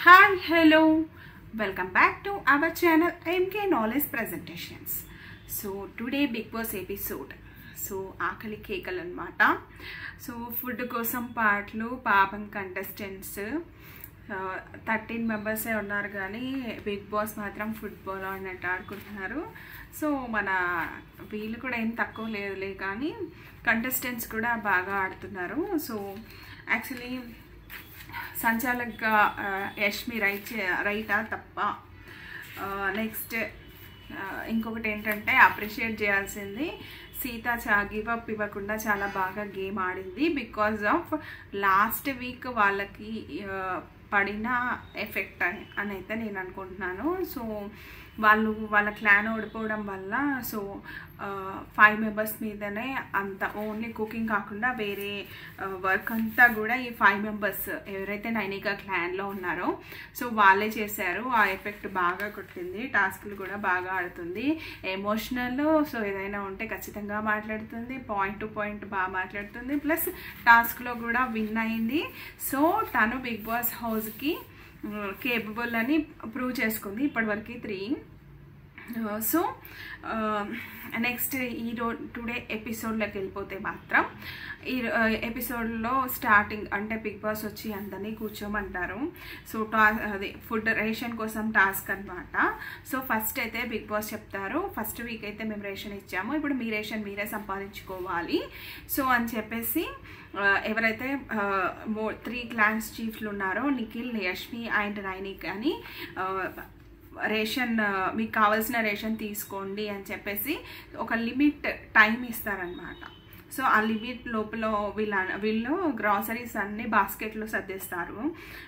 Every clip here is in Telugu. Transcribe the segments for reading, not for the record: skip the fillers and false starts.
Hi, hello, welcome back to our channel MK Knowledge Presentations. So today Big Boss episode. So ఆకలి కేకలు అన్నమాట. సో ఫుడ్ కోసం పాటలు పాపం కంటెస్టెంట్స్ 13 మెంబర్సే ఉన్నారు కానీ బిగ్ బాస్ మాత్రం ఫుట్బాల్ అన్నట్టు ఆడుకుంటున్నారు. సో మన వీళ్ళు కూడా ఏం తక్కువ లేదులే కానీ కంటెస్టెంట్స్ కూడా బాగా ఆడుతున్నారు. సో యాక్చువల్లీ సంచాలక్గా యష్మి రైటా తప్ప. నెక్స్ట్ ఇంకొకటి ఏంటంటే అప్రిషియేట్ చేయాల్సింది సీత గివ్ అప్ ఇవ్వకుండా చాలా బాగా గేమ్ ఆడింది. బికాజ్ ఆఫ్ లాస్ట్ వీక్ వాళ్ళకి పడిన ఎఫెక్ట్ అని అయితే నేను అనుకుంటున్నాను. సో వాళ్ళ క్లాన్ ఓడిపోవడం వల్ల సో 5 మెంబర్స్ మీదనే అంత ఓన్లీ కుకింగ్ కాకుండా వేరే వర్క్ అంతా కూడా ఈ 5 మెంబర్స్ ఎవరైతే నైనికా క్లాన్లో ఉన్నారో సో వాళ్ళే చేశారు. ఆ ఎఫెక్ట్ బాగా కొట్టింది. టాస్క్లు కూడా బాగా ఆడుతుంది. ఎమోషనల్ సో ఏదైనా ఉంటే ఖచ్చితంగా మాట్లాడుతుంది. పాయింట్ టు పాయింట్ బాగా మాట్లాడుతుంది. ప్లస్ టాస్క్లో కూడా విన్ అయింది. సో తను బిగ్ బాస్ హౌస్కి కేపబుల్ అని ప్రూవ్ చేసుకుంది. ఇప్పటివరకు 3. సో నెక్స్ట్ టుడే ఎపిసోడ్లోకి వెళ్ళిపోతే మాత్రం ఈ ఎపిసోడ్లో స్టార్టింగ్ అంటే బిగ్ బాస్ వచ్చి అందరినీ కూర్చోమంటారు. సో అది ఫుడ్ రేషన్ కోసం టాస్క్ అనమాట. సో ఫస్ట్ అయితే బిగ్ బాస్ చెప్తారు, ఫస్ట్ వీక్ అయితే మేము రేషన్ ఇచ్చాము, ఇప్పుడు మీ రేషన్ మీరే సంపాదించుకోవాలి సో అని చెప్పేసి ఎవరైతే 3 క్లాన్స్ చీఫ్లు ఉన్నారో నిఖిల్, యష్మి అండ్ నైనికా అని రేషన్ మీకు కావాల్సిన రేషన్ తీసుకోండి అని చెప్పేసి ఒక లిమిట్ టైం ఇస్తారనమాట. సో ఆ లిమిట్ లోపల వీళ్ళు గ్రాసరీస్ అన్నీ బాస్కెట్లో సర్దేస్తారు.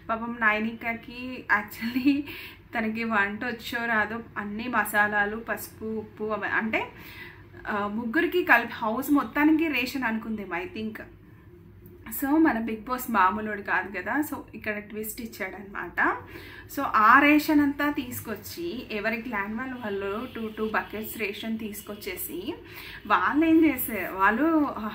పాపం నైనికాకి యాక్చువల్లీ తనకి వంట వచ్చో రాదో అన్ని మసాలాలు పసుపు ఉప్పు అంటే ముగ్గురికి కలిపి హౌస్ మొత్తానికి రేషన్ అనుకుందేమో ఐ థింక్. సో మన బిగ్ బాస్ మామూలుడు కాదు కదా. సో ఇక్కడ ట్విస్ట్ ఇచ్చాడనమాట. సో ఆ రేషన్ అంతా తీసుకొచ్చి ఎవరి క్లాన్ వాళ్ళు 2 బకెట్స్ రేషన్ తీసుకొచ్చేసి వాళ్ళు ఏం చేశారు, వాళ్ళు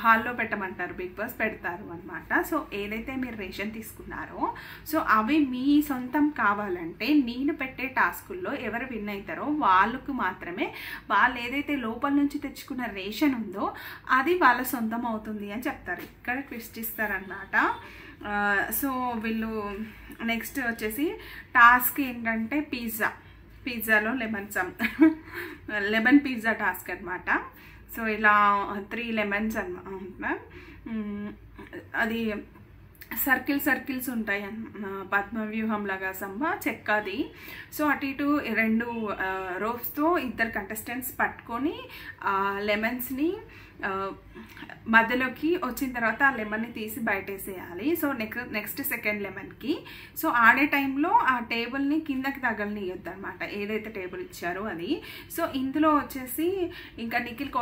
హాల్లో పెట్టమంటారు, బిగ్ బాస్ పెడతారు అనమాట. సో ఏదైతే మీరు రేషన్ తీసుకున్నారో సో అవి మీ సొంతం కావాలంటే నేను పెట్టే టాస్కుల్లో ఎవరు విన్ అవుతారో వాళ్ళకు మాత్రమే వాళ్ళు ఏదైతే లోపల నుంచి తెచ్చుకున్న రేషన్ ఉందో అది వాళ్ళ సొంతం అవుతుంది అని చెప్తారు. ఇక్కడ ట్విస్ట్ ఇస్తారనమాట. సో వీళ్ళు నెక్స్ట్ వచ్చేసి టాస్క్ ఏంటంటే పిజ్జాలో లెమన్ పిజ్జా టాస్క్ అనమాట. సో ఇలా 3 లెమన్స్ అనమాట. అది సర్కిల్స్ ఉంటాయి పద్మవ్యూహం లాగా చెక్కది. సో అటు ఇటు 2 రోప్స్తో 2 కంటెస్టెంట్స్ పట్టుకొని లెమన్స్ని మధ్యలోకి వచ్చిన తర్వాత ఆ లెమన్ని తీసి బయటేసేయాలి. సో నెక్స్ట్ సెకండ్ లెమన్కి సో ఆడే టైంలో ఆ టేబుల్ని కిందకి తగలనియొద్దు అనమాట, ఏదైతే టేబుల్ ఇచ్చారో అది. సో ఇందులో వచ్చేసి ఇంకా నిఖిల్కి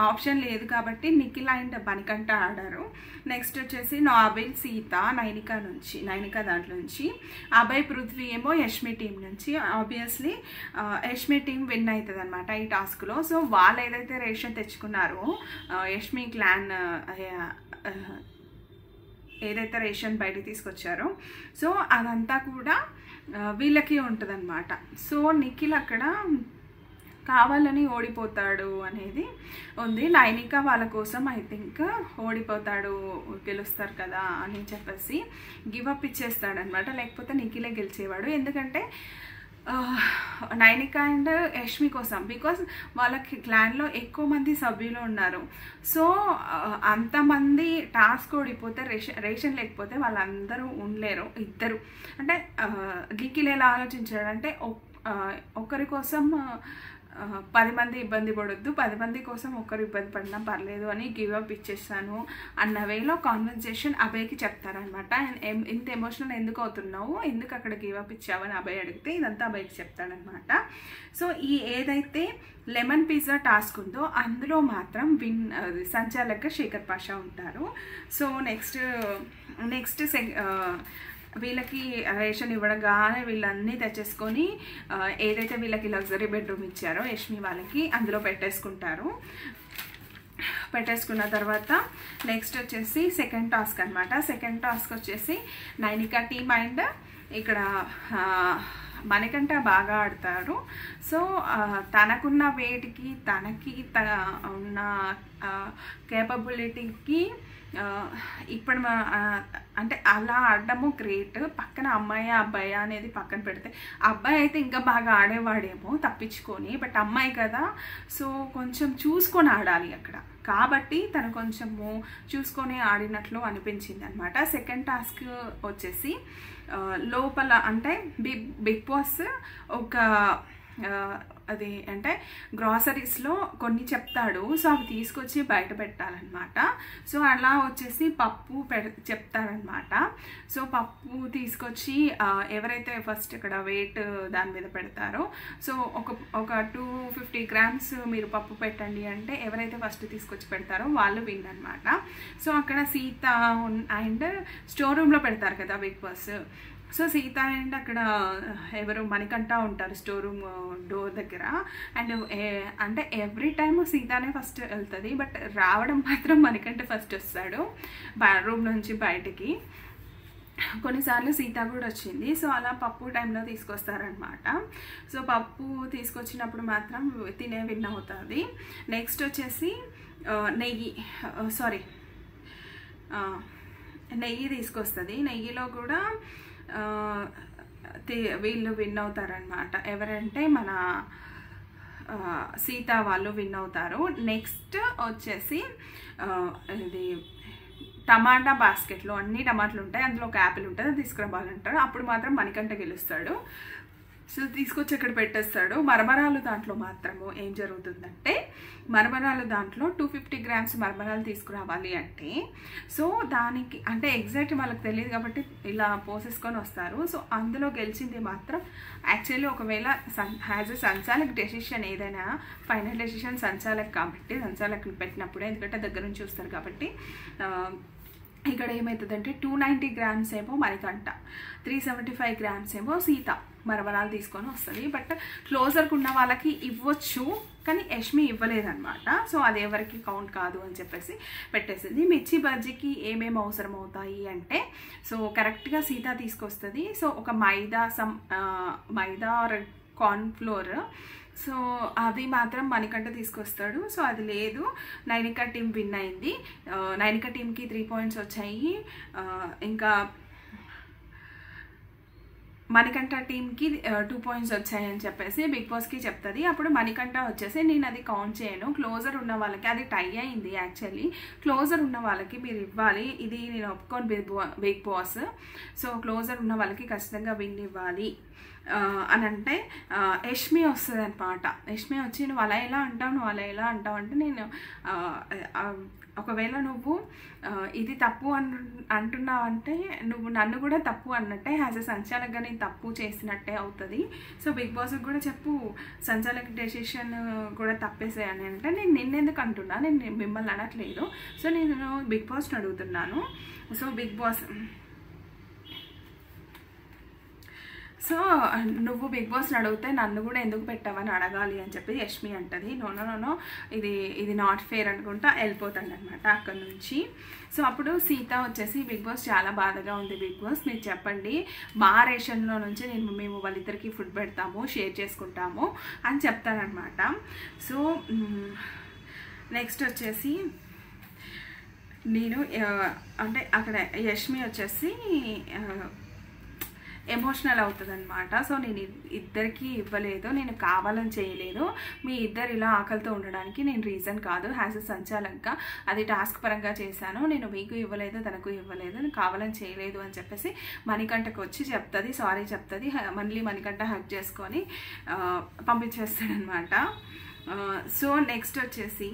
ఆప్షన్ లేదు కాబట్టి నిఖిల్ అండ్ బనికంట ఆడారు. నెక్స్ట్ వచ్చేసి నాబిల్, సీత, నైనికా దాంట్లో నుంచి, అభయ్, పృథ్వీ ఏమో యష్మి టీం నుంచి. ఆబ్వియస్లీ యష్మి టీం విన్ అవుతుంది అనమాట ఈ టాస్క్లో. సో వాళ్ళు ఏదైతే రేషన్ తెచ్చుకున్నారో యష్మి క్లాన్ ఏదైతే రేషన్ బయటికి తీసుకొచ్చారో సో అదంతా కూడా వీళ్ళకి ఉంటుంది అనమాట. సో నిఖిల్ అక్కడ కావాలని ఓడిపోతాడు అనేది ఉంది. నైనికా వాళ్ళ కోసం ఐ థింక్ ఓడిపోతాడు, గెలుస్తారు కదా అని చెప్పేసి గివ్ అప్ ఇచ్చేస్తాడనమాట. లేకపోతే నిఖిలే గెలిచేవాడు. ఎందుకంటే నైనికా అండ్ యష్మి కోసం, బికాస్ వాళ్ళకి క్లాన్లో ఎక్కువ మంది సభ్యులు ఉన్నారు. సో అంతమంది టాస్క్ ఓడిపోతే రేషన్ లేకపోతే వాళ్ళందరూ ఉండలేరు. 2 అంటే నిఖిల్ ఎలా ఆలోచించాడంటే ఒకరి కోసం 10 మంది ఇబ్బంది పడొద్దు, 10 మంది కోసం ఒకరు ఇబ్బంది పడినా పర్లేదు అని గివ్ అప్ ఇచ్చేస్తాను అన్న వేలో కాన్వర్జేషన్ అభయ్కి చెప్తారనమాట. ఇంత ఎమోషనల్ ఎందుకు అవుతున్నావు, ఎందుకు అక్కడ గివ్ అప్ ఇచ్చావని అభయ్ అడిగితే ఇదంతా అభయ్కి చెప్తాడనమాట. సో ఈ ఏదైతే లెమన్ పిజ్జా టాస్క్ ఉందో అందులో మాత్రం సంచాలక శేఖర్ పాషా ఉంటారు. సో నెక్స్ట్ వీళ్ళకి రేషన్ ఇవ్వడగానే వీళ్ళన్నీ తెచ్చేసుకొని ఏదైతే వీళ్ళకి లగ్జరీ బెడ్రూమ్ ఇచ్చారో యష్మి వాళ్ళకి అందులో పెట్టేసుకుంటారు. పెట్టేసుకున్న తర్వాత నెక్స్ట్ వచ్చేసి సెకండ్ టాస్క్ అనమాట. సెకండ్ టాస్క్ వచ్చేసి నైనికా టీమ్ అండ్ ఇక్కడ మణికంఠ బాగా ఆడతారు. సో తనకున్న వెయిట్కి తనకి ఉన్న కేపబిలిటీకి ఇప్పుడు అంటే అలా ఆడడము గ్రేట్. పక్కన అమ్మాయి అబ్బాయి అనేది పక్కన పెడితే, అబ్బాయి అయితే ఇంకా బాగా ఆడేవాడేమో తప్పించుకొని, బట్ అమ్మాయి కదా, సో కొంచెం చూసుకొని ఆడాలి అక్కడ. కాబట్టి తను కొంచెము చూసుకొని ఆడినట్లు అనిపించింది అనమాట. సెకండ్ టాస్క్ వచ్చేసి లోపల అంటే బిగ్ బాస్ ఒక అది అంటే గ్రాసరీస్లో కొన్ని చెప్తాడు. సో అవి తీసుకొచ్చి బయట పెట్టాలన్నమాట. సో అలా వచ్చేసి పప్పు చెప్తారనమాట. సో పప్పు తీసుకొచ్చి ఎవరైతే ఫస్ట్ ఇక్కడ వెయిట్ దాని మీద పెడతారో, సో ఒక 250 grams మీరు పప్పు పెట్టండి అంటే ఎవరైతే ఫస్ట్ తీసుకొచ్చి పెడతారో వాళ్ళు విన్ అనమాట. సో అక్కడ సీత అండ్ స్టోర్ రూమ్లో పెడతారు కదా Big Boss. So Seetha and అక్కడ ఎవరు మణికంఠ ఉంటారు స్టోర్ రూమ్ డోర్ దగ్గర. అండ్ అంటే ఎవ్రీ టైమ్ సీతానే ఫస్ట్ వెళ్తుంది, బట్ రావడం మాత్రం మణికంఠ ఫస్ట్ వస్తాడు రూమ్ నుంచి బయటికి. కొన్నిసార్లు సీత కూడా వచ్చింది. సో అలా పప్పు టైంలో తీసుకొస్తారనమాట. సో పప్పు తీసుకొచ్చినప్పుడు మాత్రం తినే విన్ అవుతుంది. నెక్స్ట్ వచ్చేసి నెయ్యి తీసుకొస్తుంది. నెయ్యిలో కూడా వీళ్ళు విన్ అవుతారనమాట. ఎవరంటే మన సీత వాళ్ళు విన్ అవుతారు. నెక్స్ట్ వచ్చేసి ఇది టమాటా బాస్కెట్లో అన్ని టమాటాలు ఉంటాయి, అందులో ఒక యాపిల్ ఉంటుంది, అది తీసుకురావాలంటారు. అప్పుడు మాత్రం మణికంఠ గెలుస్తాడు. సో తీసుకొచ్చి ఇక్కడ పెట్టేస్తాడు. మరమరాలు దాంట్లో మాత్రము ఏం జరుగుతుందంటే, మరమరాలు దాంట్లో 250 grams మరమరాలు తీసుకురావాలి అంటే, సో దానికి అంటే ఎగ్జాక్ట్ వాళ్ళకి తెలియదు కాబట్టి ఇలా పోసేసుకొని వస్తారు. సో అందులో గెలిచింది మాత్రం యాక్చువల్లీ ఒకవేళ యాజ్ ఎ సంచాలక్ డెసిషన్, ఏదైనా ఫైనల్ డెసిషన్ సంచాలక్ కాబట్టి, సంచాలక్ పెట్టినప్పుడే, ఎందుకంటే దగ్గర నుంచి చూస్తారు కాబట్టి. ఇక్కడ ఏమవుతుందంటే 290 grams ఏమో మణికంఠ, 375 grams ఏమో సీత మరమరాలు తీసుకొని వస్తుంది. బట్ క్లోజర్కి ఉన్న వాళ్ళకి ఇవ్వచ్చు, కానీ యష్మి ఇవ్వలేదన్నమాట. సో అది ఎవరికి కౌంట్ కాదు అని చెప్పేసి పెట్టేసింది. మిర్చి బజ్జీకి ఏమేమి అవసరం అవుతాయి అంటే, సో కరెక్ట్గా సీత తీసుకొస్తుంది. సో ఒక మైదా కార్న్ ఫ్లోర్, సో అది మాత్రం మణికంఠ తీసుకొస్తాడు. సో అది లేదు, నైనిక టీం విన్ అయింది. నైనిక టీంకి 3 points వచ్చాయి. ఇంకా మణికంఠ టీంకి 2 points వచ్చాయని చెప్పేసి బిగ్ బాస్కి చెప్తుంది. అప్పుడు మణికంఠ వచ్చేసి నేను అది కౌంట్ చేయను, క్లోజర్ ఉన్న వాళ్ళకి, అది టై అయింది యాక్చువల్లీ, క్లోజర్ ఉన్న వాళ్ళకి మీరు ఇవ్వాలి, ఇది నేను ఒప్పుకోను బిగ్ బాస్. సో క్లోజర్ ఉన్న వాళ్ళకి ఖచ్చితంగా విన్ ఇవ్వాలి అని అంటే యష్మి వస్తుంది అనమాట. యష్మి వచ్చి నువ్వు అలా ఎలా అంటావు అంటే, నేను ఒకవేళ నువ్వు ఇది తప్పు అంటున్నావు అంటే నువ్వు నన్ను కూడా తప్పు అన్నట్టే, యాజ్ ఎ సంచాలకుగా నేను తప్పు చేసినట్టే అవుతుంది. సో బిగ్ బాస్కి కూడా చెప్పు, సంచాలక డెసిషన్ కూడా తప్పేసేయని అంటే, నేను నిన్నెందుకు అంటున్నా, నేను మిమ్మల్ని అనట్లేదు. సో నేను బిగ్ బాస్ని అడుగుతున్నాను. సో బిగ్ బాస్ సో నువ్వు బిగ్ బాస్ని అడిగితే నన్ను కూడా ఎందుకు పెట్టావని అడగాలి అని చెప్పి యష్మి అంటది. నో ఇది నాట్ ఫేర్ అనుకుంటా వెళ్ళిపోతాడు అనమాట అక్కడ నుంచి. సో అప్పుడు సీత వచ్చేసి బిగ్ బాస్ చాలా బాధగా ఉంది బిగ్ బాస్, మీరు చెప్పండి, మా రేషన్లో నుంచి మేము వాళ్ళిద్దరికి ఫుడ్ పెడతాము, షేర్ చేసుకుంటాము అని చెప్తారనమాట. సో నెక్స్ట్ వచ్చేసి నేను అంటే అక్కడ యష్మి వచ్చేసి ఎమోషనల్ అవుతుంది అనమాట. సో నేను ఇద్దరికి ఇవ్వలేదు, నేను కావాలని చేయలేదు, మీ ఇద్దరు ఇలా ఆకలితో ఉండడానికి నేను రీజన్ కాదు, యాజ్ ఎ సంచాలకుగా అది టాస్క్ పరంగా చేశాను, నేను మీకు ఇవ్వలేదు తనకు ఇవ్వలేదు, నేను కావాలని చేయలేదు అని చెప్పేసి మణికంఠకు వచ్చి చెప్తుంది, సారీ చెప్తుంది. మళ్ళీ మణికంఠ హక్ చేసుకొని పంపించేస్తాడనమాట. సో నెక్స్ట్ వచ్చేసి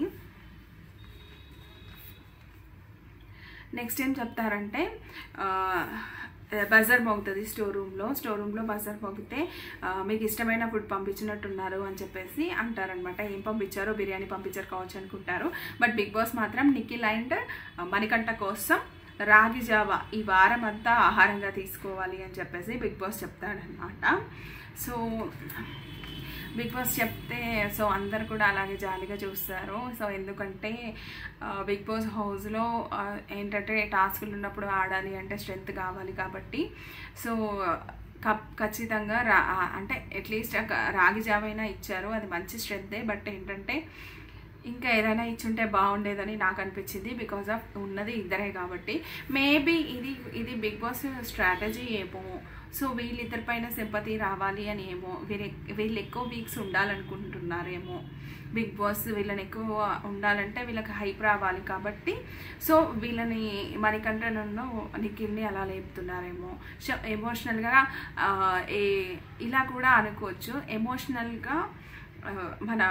నెక్స్ట్ ఏం చెప్తారంటే, బజర్ మోగుతుంది స్టోర్ రూమ్లో బజర్ మోగితే మీకు ఇష్టమైన ఫుడ్ పంపించినట్టున్నారు అని చెప్పేసి అంటారనమాట. ఏం పంపించారో, బిర్యానీ పంపించారు కావచ్చు అనుకుంటారు. బట్ బిగ్ బాస్ మాత్రం నిఖిల్ అండ్ మణికంఠ కోసం రాగి జావా ఈ వారం అంతా ఆహారంగా తీసుకోవాలి అని చెప్పేసి బిగ్ బాస్ చెప్తాడనమాట. సో బిగ్ బాస్ చెప్తే సో అందరు కూడా అలాగే జాలీగా చూస్తారు. సో ఎందుకంటే బిగ్ బాస్ హౌస్లో ఏంటంటే టాస్కులు ఉన్నప్పుడు ఆడాలి అంటే స్ట్రెంత్ కావాలి కాబట్టి, సో ఖచ్చితంగా అంటే అట్లీస్ట్ రాగి జావైనా ఇచ్చారు, అది మంచి స్ట్రెంతే. బట్ ఏంటంటే ఇంకా ఏదైనా ఇచ్చుంటే బాగుండేదని నాకు అనిపించింది, బికాజ్ ఆఫ్ ఉన్నది ఇద్దరే కాబట్టి. మేబీ ఇది బిగ్ బాస్ స్ట్రాటజీ ఏమో. సో వీళ్ళిద్దరి పైన సింపతి రావాలి అని ఏమో, వీళ్ళు ఎక్కువ వీక్స్ ఉండాలనుకుంటున్నారేమో. బిగ్ బాస్ వీళ్ళని ఎక్కువ ఉండాలంటే వీళ్ళకి హైప్ రావాలి కాబట్టి సో వీళ్ళని మణికంఠను నిఖిల్ని అలా లేపుతున్నారేమో. సో ఎమోషనల్గా ఇలా కూడా అనుకోవచ్చు. ఎమోషనల్గా మన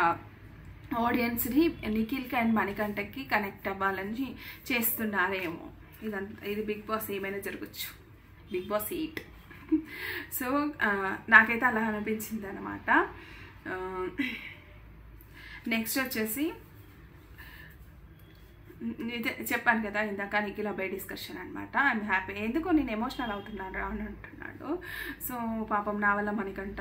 ఆడియన్స్ని నిఖిల్కి అండ్ మణికంఠకి కనెక్ట్ అవ్వాలని చేస్తున్నారేమో. ఇది బిగ్ బాస్ ఏమైనా జరగచ్చు, బిగ్ బాస్ 8. సో నాకైతే అలా అనిపించింది అనమాట. నెక్స్ట్ వచ్చేసి చెప్పాను కదా ఇందాక నిఖిల్ అబ్బాయి డిస్కషన్ అనమాట. ఐఎమ్ హ్యాపీ, ఎందుకో నేను ఎమోషనల్ అవుతున్నాను అని అంటున్నాడు. సో పాపం నా వల్ల మణికంఠ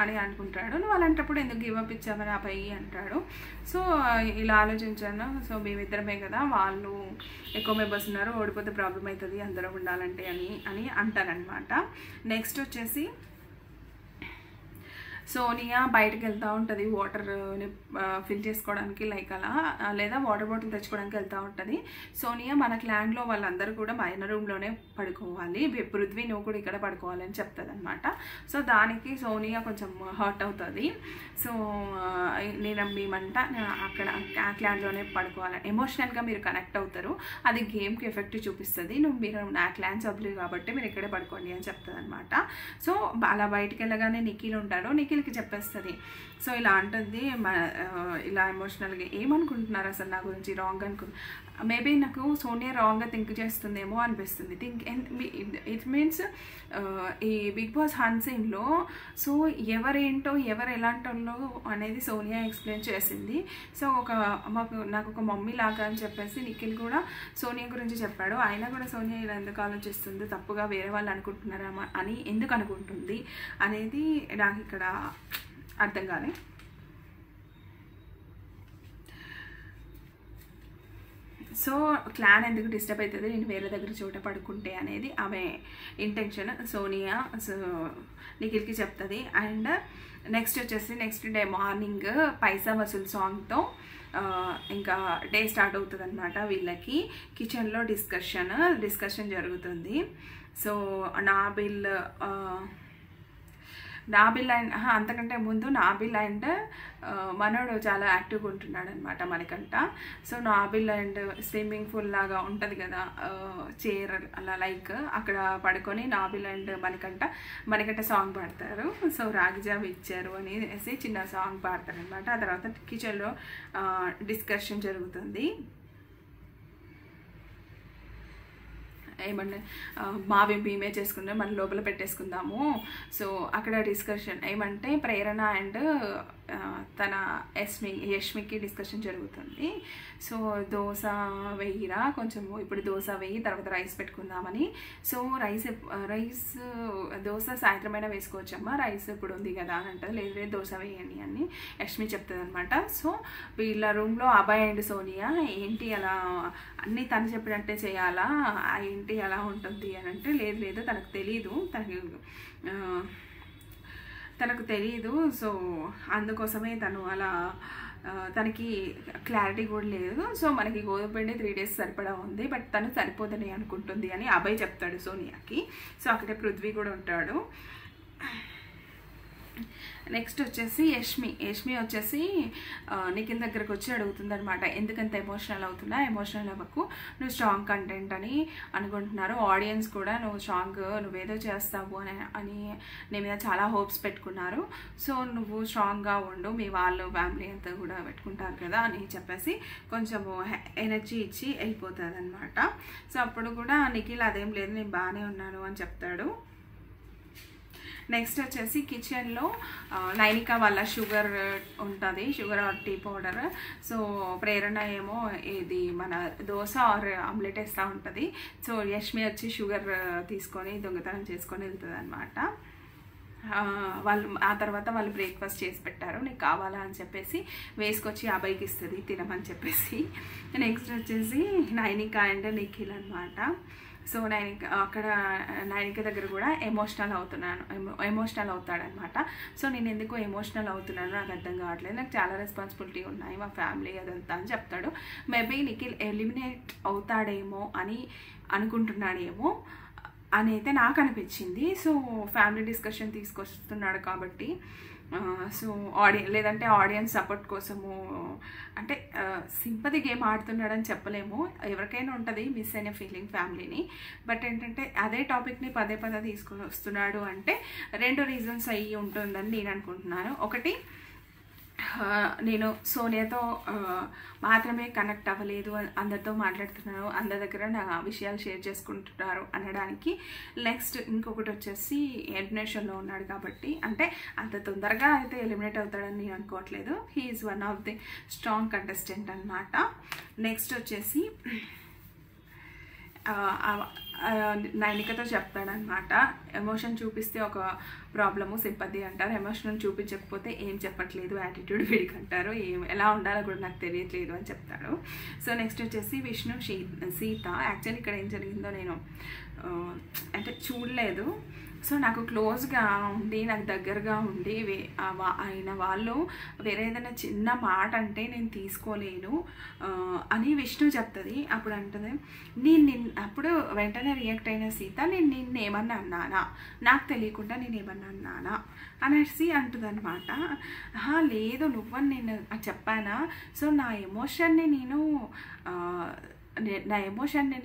అని అనుకుంటాడు. నువ్వు అలాంటప్పుడు ఎందుకు గివప్ ఇచ్చామని అబ్బాయి అంటాడు. సో ఇలా ఆలోచించాను. సో మేమిద్దరమే కదా, వాళ్ళు ఎక్కువ మెంబర్స్ ఉన్నారు, ఓడిపోతే ప్రాబ్లం అవుతుంది అందరూ ఉండాలంటే అని అంటారనమాట. నెక్స్ట్ వచ్చేసి సోనియా బయటకు వెళ్తూ ఉంటుంది వాటర్ని ఫిల్ చేసుకోవడానికి, లైక్ అలా, లేదా వాటర్ బాటిల్ తెచ్చుకోవడానికి వెళ్తూ ఉంటుంది. సోనియా మన క్లాన్లో వాళ్ళందరూ కూడా మన రూమ్లోనే పడుకోవాలి, పృథ్వీ నువ్వు కూడా ఇక్కడ పడుకోవాలని చెప్తుంది అనమాట. సో దానికి సోనియా కొంచెం హర్ట్ అవుతుంది. సో నేను మేమంట అక్కడ ఆ క్లాన్లోనే పడుకోవాలి, ఎమోషనల్గా మీరు కనెక్ట్ అవుతారు, అది గేమ్కి ఎఫెక్ట్ చూపిస్తుంది, మీరు నా క్లాన్ సభ్యులు కాబట్టి మీరు ఇక్కడే పడుకోండి అని చెప్తుంది అనమాట. సో అలా బయటికి వెళ్ళగానే నిఖిల్ ఉంటాడు, నిఖిల్కి చెప్పేస్తుంది. సో ఇలా అంటుంది, ఇలా ఎమోషనల్గా ఏమనుకుంటున్నారు అసలు నా గురించి, రాంగ్ మేబీ నాకు సోనియా రాంగ్గా థింక్ చేస్తుందేమో అనిపిస్తుంది. ఇట్ మీన్స్ ఈ బిగ్ బాస్ హన్సీన్లో సో ఎవరేంటో ఎవరు ఎలాంటి వాళ్ళు అనేది సోనియా ఎక్స్ప్లెయిన్ చేసింది. సో నాకు ఒక మమ్మీ లాగా అని చెప్పేసి నిఖిల్ కూడా సోనియా గురించి చెప్పాడు. అయినా కూడా సోనియా ఇలా ఎందుకు ఆలోచిస్తుంది, తప్పుగా వేరే వాళ్ళు అనుకుంటున్నారా అని ఎందుకు అనుకుంటుంది అనేది నాకు ఇక్కడ అర్థం కాలే. సో క్లాన్ ఎందుకు డిస్టర్బ్ అవుతుంది, నేను వేరే దగ్గర చోట పడుకుంటే అనేది ఆమె ఇంటెన్షన్. సోనియా నిఖిల్కి చెప్తుంది. అండ్ నెక్స్ట్ వచ్చేసి నెక్స్ట్ డే మార్నింగ్ పైసా వసూల్ సాంగ్తో ఇంకా డే స్టార్ట్ అవుతుంది అనమాట. వీళ్ళకి కిచెన్లో డిస్కషన్ జరుగుతుంది. సో నాబిల్ అండ్ అంతకంటే ముందు నాబిల్ అండ్ మనోడు చాలా యాక్టివ్గా ఉంటున్నాడు అనమాట Manikanta. So Nabeel and swimming pool లాగా ఉంటుంది కదా చైర్, అలా లైక్ అక్కడ పడుకొని నాబిల్ అండ్ మణికంఠ సాంగ్ పాడతారు. సో రాగిజావి ఇచ్చారు అనేసి చిన్న సాంగ్ పాడతారు అనమాట. ఆ తర్వాత కిచెన్లో డిస్కషన్ జరుగుతుంది. ఏమంటే మావి మేమే చేసుకుందాం, మన లోపల పెట్టేసుకుందాము. సో అక్కడ డిస్కషన్ ఏమంటే ప్రేరణ అండ్ తన యష్మికి డిస్కషన్ జరుగుతుంది. సో దోశ వేయిరా కొంచెము, ఇప్పుడు దోశ వేయి తర్వాత రైస్ పెట్టుకుందామని. సో దోశ సాయంత్రమైనా వేసుకోవచ్చమ్మా, రైస్ ఇప్పుడు ఉంది కదా అని అంటుంది. లేదు దోశ వేయండి అని యష్మి చెప్తుంది అనమాట. సో వీళ్ళ రూమ్లో అభయ్ అండ్ సోనియా ఏంటి అలా అన్నీ తను చెప్పినట్టే చేయాలా, ఏంటి అలా ఉంటుంది అని అంటే లేదు తనకు తెలీదు. సో అందుకోసమే తను అలా, తనకి క్లారిటీ కూడా లేదు. సో మనకి గోధుమ పిండి 3 days సరిపడా ఉంది, బట్ తను సరిపోదని అనుకుంటుంది అని అభయ్ చెప్తాడు సోనియాకి. సో అక్కడే పృథ్వీ కూడా ఉంటాడు. నెక్స్ట్ వచ్చేసి యష్మి వచ్చేసి నిఖిల్ దగ్గరకు వచ్చి అడుగుతుంది అనమాట, ఎందుకంత ఎమోషనల్ అవుతున్నా, ఎమోషనల్ అవ్వకు, నువ్వు స్ట్రాంగ్ కంటెంట్ అని అనుకుంటున్నారు, ఆడియన్స్ కూడా నువ్వేదో చేస్తావు అని నీ మీద చాలా హోప్స్ పెట్టుకున్నారు. సో నువ్వు స్ట్రాంగ్గా ఉండు, మీ వాళ్ళు ఫ్యామిలీ అంతా కూడా పెట్టుకుంటారు కదా అని చెప్పేసి కొంచెము ఎనర్జీ ఇచ్చి వెళ్ళిపోతుంది అనమాట. సో అప్పుడు కూడా నిఖిల్ అదేం లేదు నేను బాగానే ఉన్నాను అని చెప్తాడు. నెక్స్ట్ వచ్చేసి కిచెన్లో నైనిక వాళ్ళ షుగర్ ఉంటుంది, sugar or tea powder. So Prerana ఏమో ఇది మన దోశ ఆర్ ఆమ్లెట్ వేస్తూ ఉంటుంది. సో యష్మి వచ్చి షుగర్ తీసుకొని దొంగతనం చేసుకొని వెళ్తుంది అనమాట. ఆ తర్వాత వాళ్ళు బ్రేక్ఫాస్ట్ చేసి పెట్టారు, నీకు కావాలా అని చెప్పేసి వేసుకొచ్చి అబ్బాయికి ఇస్తుంది తినమని చెప్పేసి. నెక్స్ట్ వచ్చేసి నైనిక అండ్ నిఖిల్ అనమాట. సో అక్కడ నైనిక దగ్గర కూడా ఎమోషనల్ అవుతాడనమాట. సో నేను ఎందుకు ఎమోషనల్ అవుతున్నాను నాకు అర్థం కావట్లేదు, నాకు చాలా రెస్పాన్సిబిలిటీ ఉన్నాయి మా ఫ్యామిలీ అదంతా అని చెప్తాడు. మేబీ నిఖిల్ ఎలిమినేట్ అవుతాడేమో అని అనుకుంటున్నాడేమో అని అయితే నాకు అనిపించింది. సో ఫ్యామిలీ డిస్కషన్ తీసుకొస్తున్నాడు కాబట్టి సో లేదంటే ఆడియన్స్ సపోర్ట్ కోసము అంటే సింపతి గేమ్ ఆడుతున్నాడని చెప్పలేము, ఎవరికైనా ఉంటుంది మిస్ అయిన ఫీలింగ్ ఫ్యామిలీని. బట్ ఏంటంటే అదే టాపిక్ని పదే తీసుకొని వస్తున్నాడు అంటే 2 రీజన్స్ అయ్యి ఉంటుందని నేను అనుకుంటున్నాను. ఒకటి, నేను సోనియాతో మాత్రమే కనెక్ట్ అవ్వలేదు, అందరితో మాట్లాడుతున్నాను, అందరి దగ్గర నా విషయాలు షేర్ చేసుకుంటున్నారు అనడానికి. నెక్స్ట్ ఇంకొకటి వచ్చేసి ఎలిమినేషన్లో ఉన్నాడు కాబట్టి, అంటే అంత తొందరగా అయితే ఎలిమినేట్ అవుతాడని నేను అనుకోవట్లేదు. He is one of the strong contestant అనమాట. నెక్స్ట్ వచ్చేసి నైనికతో చెప్తాడనమాట, ఎమోషన్ చూపిస్తే ఒక ప్రాబ్లము సింపతి అంటారు, ఎమోషన్ చూపించకపోతే ఏం చెప్పట్లేదు యాటిట్యూడ్ వీడికి అంటారు, ఎలా ఉండాలో కూడా నాకు తెలియట్లేదు అని చెప్తాడు. సో నెక్స్ట్ వచ్చేసి విష్ణు సీత. యాక్చువల్లీ ఇక్కడ ఏం జరిగిందో నేను అంటే చూడలేదు. సో నాకు క్లోజ్గా ఉండి నాకు దగ్గరగా ఉండి అయిన వాళ్ళు వేరే ఏదైనా చిన్న మాట అంటే నేను తీసుకోలేను అని విష్ణు చెప్తుంది. అప్పుడు అంటుంది, అప్పుడు వెంటనే రియాక్ట్ అయిన సీత, నేను నిన్నేమన్నా అన్నానా, నాకు తెలియకుండా నేను ఏమన్నా అన్నానా అనేసి అంటుంది అనమాట. లేదు నువ్వని నేను చెప్పానా, సో నా ఎమోషన్ని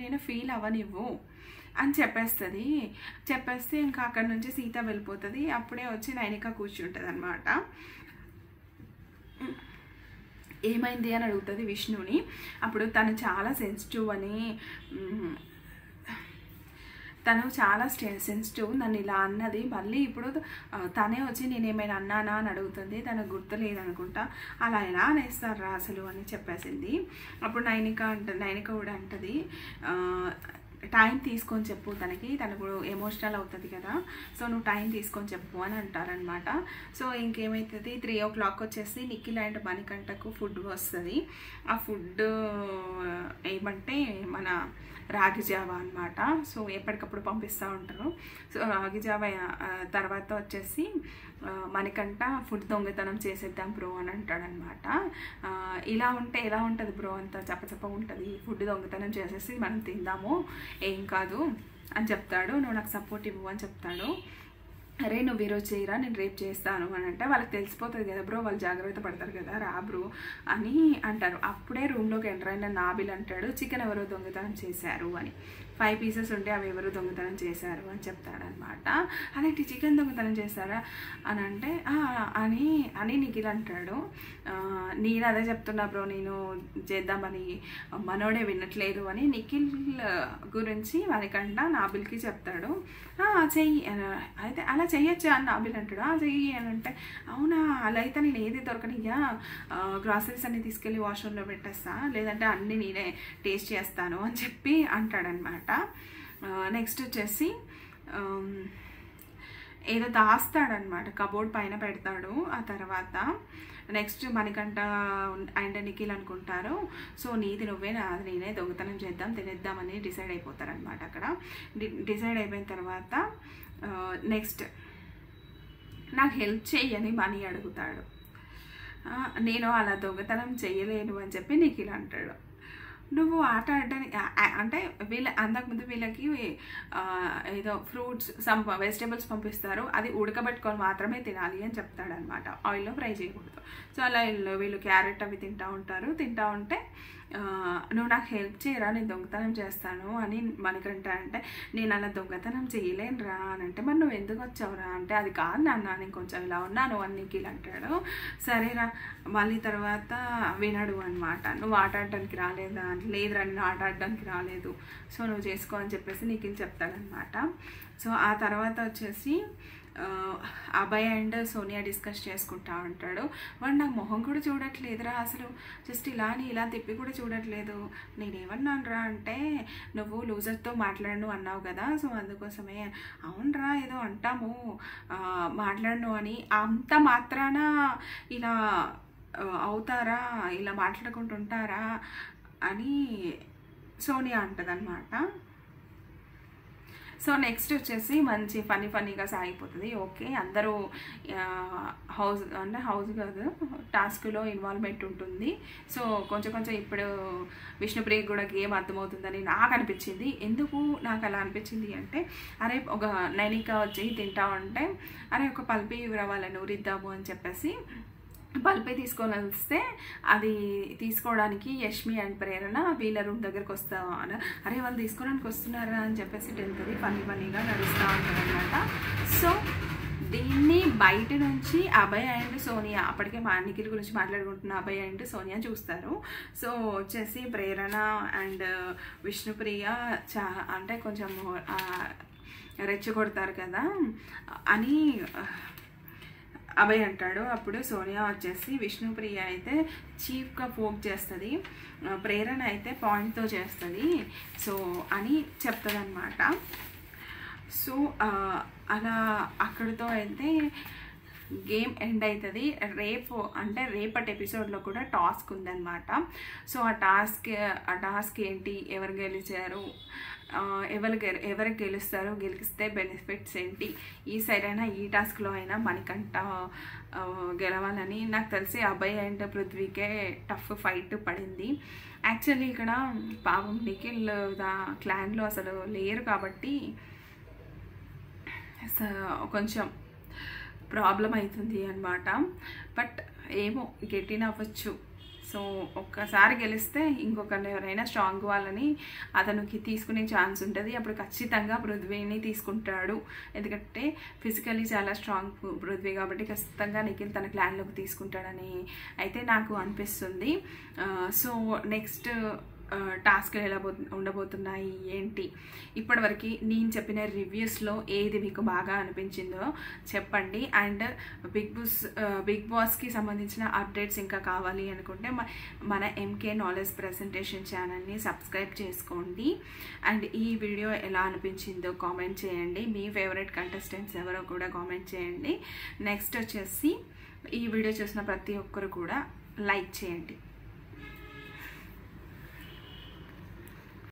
నేను ఫీల్ అవ్వనివ్వు అని చెప్పేస్తే ఇంకా అక్కడి నుంచి సీత వెళ్ళిపోతుంది. అప్పుడే వచ్చి నైనిక కూర్చుంటుంది అనమాట. ఏమైంది అని అడుగుతుంది విష్ణుని. అప్పుడు తను చాలా సెన్సిటివ్ నన్ను ఇలా అన్నది, మళ్ళీ ఇప్పుడు తనే వచ్చి నేనేమైనా అన్నానా అని అడుగుతుంది, తనకు గుర్తులేదనుకుంటా, అలా ఎలా అనేస్తారా అసలు అని చెప్పేసింది. అప్పుడు నైనిక కూడా అంటది, టైం తీసుకొని చెప్పు తనకు ఎమోషనల్ అవుతుంది కదా, సో నువ్వు టైం తీసుకొని చెప్పు అని అంటారనమాట. సో ఇంకేమవుతుంది, 3 o'clock వచ్చేసి నిఖిల్ అండ్ మణికంఠకు ఫుడ్ వస్తుంది. ఆ ఫుడ్ ఏమంటే మన రాగి జావా అనమాట. సో ఎప్పటికప్పుడు పంపిస్తూ ఉంటారు. సో రాగి జావా తర్వాత వచ్చేసి మణికంఠ ఫుడ్ దొంగతనం చేసేద్దాం బ్రో అని అంటాడనమాట. ఇలా ఉంటే ఎలా ఉంటుంది బ్రో, అంత చప్పచప్ప ఉంటుంది, ఫుడ్ దొంగతనం చేసేసి మనం తిందాము ఏం కాదు అని చెప్తాడు. నువ్వు నాకు సపోర్ట్ ఇవ్వు అని చెప్తాడు. అరే నువ్వు ఈరోజు చేయరా, నేను రేపు చేస్తాను అని అంటే వాళ్ళకి తెలిసిపోతుంది కదా బ్రో, వాళ్ళు జాగ్రత్త పడతారు కదా, రా బ్రో అని అంటారు. అప్పుడే రూమ్లోకి ఎంటర్ అయిన నాబిల్ అంటాడు, చికెన్ ఎవరో దొంగతనం చేశారు అని, 5 pieces ఉంటే అవి ఎవరు దొంగతనం చేశారు అని చెప్తాడనమాట. అలాంటి చికెన్ దొంగతనం చేశారా అని అంటే అని నిఖిల్ అంటాడు, నేను అదే చెప్తున్నా బ్రో, నేను చేద్దామని మనోడే వినట్లేదు అని నిఖిల్ గురించి మణికంఠ నాబిల్కి చెప్తాడు. చెయ్యి అయితే అలా చెయ్యొచ్చా అని నాబిల్ అంటాడు. చెయ్యి అని అంటే, అవునా అలా అయితే నేను ఏది దొరకనియ్యా, గ్రాసరీస్ అన్ని తీసుకెళ్ళి వాష్రూమ్లో పెట్టేస్తా, లేదంటే అన్నీ నేనే టేస్ట్ చేస్తాను అని చెప్పి అంటాడనమాట. నెక్స్ట్ వచ్చేసి ఏదో దాస్తాడనమాట, కబోర్డ్ పైన పెడతాడు. ఆ తర్వాత నెక్స్ట్ మణికంఠ అండ్ నిఖిల్ అనుకుంటారు, సో నీది నువ్వే నాది నేనే దొంగతనం చేద్దాం తినేద్దామని డిసైడ్ అయిపోతారనమాట. అక్కడ డిసైడ్ అయిపోయిన తర్వాత నెక్స్ట్ నాకు హెల్ప్ చేయని మనీ అడుగుతాడు. నేను అలా దొంగతనం చేయలేను అని చెప్పి నిఖిల్ అంటాడు. నువ్వు ఆట ఆడడానికి అంటే అంతకుముందు వీళ్ళకి ఏదో ఫ్రూట్స్ వెజిటేబుల్స్ పంపిస్తారు, అది ఉడకబెట్టుకొని మాత్రమే తినాలి అని చెప్తాడనమాట, ఆయిల్లో ఫ్రై చేయకూడదు. సో అలా వీళ్ళు క్యారెట్ అవి తింటూ ఉంటే నువ్వు నాకు హెల్ప్ చేయరా, నేను దొంగతనం చేస్తాను అని మణికంఠ అంటే, నేను అలా దొంగతనం చేయలేను రా అని అంటే, మరి నువ్వు ఎందుకు వచ్చావురా అంటే, అది కాదు నాన్న నేను కొంచెం ఇలా ఉన్నాను అని నిఖిల్ అంటాడు. సరేరా మళ్ళీ తర్వాత వినడు అనమాట, నువ్వు ఆట ఆడడానికి రాలేదా, లేదురా నేను ఆట ఆడడానికి రాలేదు, సో నువ్వు చేసుకో అని చెప్పేసి నిఖిల్ చెప్తాడనమాట. సో ఆ తర్వాత వచ్చేసి అభయ్ అండ్ సోనియా డిస్కస్ చేసుకుంటా ఉంటాడు. వాడు నాకు మొహం కూడా చూడట్లేదురా అసలు, జస్ట్ ఇలా తిప్పి కూడా చూడట్లేదు. నేనేమన్నాను రా అంటే, నువ్వు లూజర్తో మాట్లాడను అన్నావు కదా, సో అందుకోసమే. అవునరా ఏదో అంటాము మాట్లాడను అని, అంత మాత్రాన ఇలా అవుతారా, ఇలా మాట్లాడుకుంటుంటారా అని సోనియా అంటదన్నమాట. సో నెక్స్ట్ వచ్చేసి మంచి ఫన్నీగా సాగిపోతుంది. ఓకే, అందరూ హౌస్ కాదు టాస్క్లో ఇన్వాల్వ్మెంట్ ఉంటుంది. సో కొంచెం ఇప్పుడు విష్ణుప్రియకి కూడా గేమ్ అర్థమవుతుందని నాకు అనిపించింది. ఎందుకు నాకు అలా అనిపించింది అంటే, అరే ఒక నైనిక వచ్చి తింటా ఉంటే అరే ఒక పల్పి వాళ్ళని ఊరిద్దాము అని చెప్పేసి పల్పి తీసుకొని వస్తే అది తీసుకోవడానికి యష్మి అండ్ ప్రేరణ వీళ్ళ రూమ్ దగ్గరకు వస్తావా అని, అరే వాళ్ళు తీసుకోవడానికి వస్తున్నారా అని చెప్పేసి వెళ్తుంది. ఫన్నీగా నడుస్తూ ఉంటుంది అనమాట. సో దీన్ని బయట నుంచి అభయ్ అండ్ సోనియా, అప్పటికే మా నిఖిల్ గురించి మాట్లాడుకుంటున్న అభయ్ అండ్ సోనియా చూస్తారు. సో వచ్చేసి ప్రేరణ అండ్ విష్ణుప్రియ అంటే కొంచెం రెచ్చగొడతారు కదా అని అభయ్ అంటాడు. అప్పుడు సోనియా వచ్చేసి విష్ణుప్రియ అయితే చీఫ్గా పోక్ చేస్తుంది, ప్రేరణ అయితే పాయింట్తో చేస్తుంది సో అని చెప్తుంది అనమాట. సో అలా అక్కడితో అయితే గేమ్ ఎండ్ అవుతుంది. రేపటి ఎపిసోడ్లో కూడా టాస్క్ ఉందన్నమాట. సో ఆ టాస్క్ ఏంటి, ఎవరు గెలిచారు, ఎవరు గెలుస్తారు, గెలిస్తే బెనిఫిట్స్ ఏంటి, ఈ సైడ్ అయినా ఈ టాస్క్లో అయినా మనకంట గెలవాలని. నాకు తెలిసి అభయ్ అండ్ పృథ్వీకే టఫ్ ఫైట్ పడింది. యాక్చువల్లీ ఇక్కడ పాపం నిఖిల్ క్లాన్లో అసలు లేరు కాబట్టి కొంచెం ప్రాబ్లం అవుతుంది అన్నమాట. బట్ ఏమో గెట్టిన అవ్వచ్చు. సో ఒక్కసారి గెలిస్తే ఇంకొకరిని ఎవరైనా స్ట్రాంగ్ వాళ్ళని అతనికి తీసుకునే ఛాన్స్ ఉంటుంది. అప్పుడు ఖచ్చితంగా పృథ్వీని తీసుకుంటాడు, ఎందుకంటే ఫిజికల్లీ చాలా స్ట్రాంగ్ పృథ్వీ కాబట్టి ఖచ్చితంగా నిఖిల్ తన క్లాన్లోకి తీసుకుంటాడని అయితే నాకు అనిపిస్తుంది. సో నెక్స్ట్ టాస్క్లు ఎలా ఉండబోతున్నాయి ఏంటి, ఇప్పటివరకు నేను చెప్పిన రివ్యూస్లో ఏది మీకు బాగా అనిపించిందో చెప్పండి. అండ్ బిగ్ బాస్కి సంబంధించిన అప్డేట్స్ ఇంకా కావాలి అనుకుంటే మన ఎంకే నాలెడ్జ్ ప్రెజెంటేషన్ ఛానల్ని సబ్స్క్రైబ్ చేసుకోండి. అండ్ ఈ వీడియో ఎలా అనిపించిందో కామెంట్ చేయండి. మీ ఫేవరెట్ కంటెస్టెంట్స్ ఎవరో కూడా కామెంట్ చేయండి. నెక్స్ట్ వచ్చేసి ఈ వీడియో చూసిన ప్రతి ఒక్కరు కూడా లైక్ చేయండి.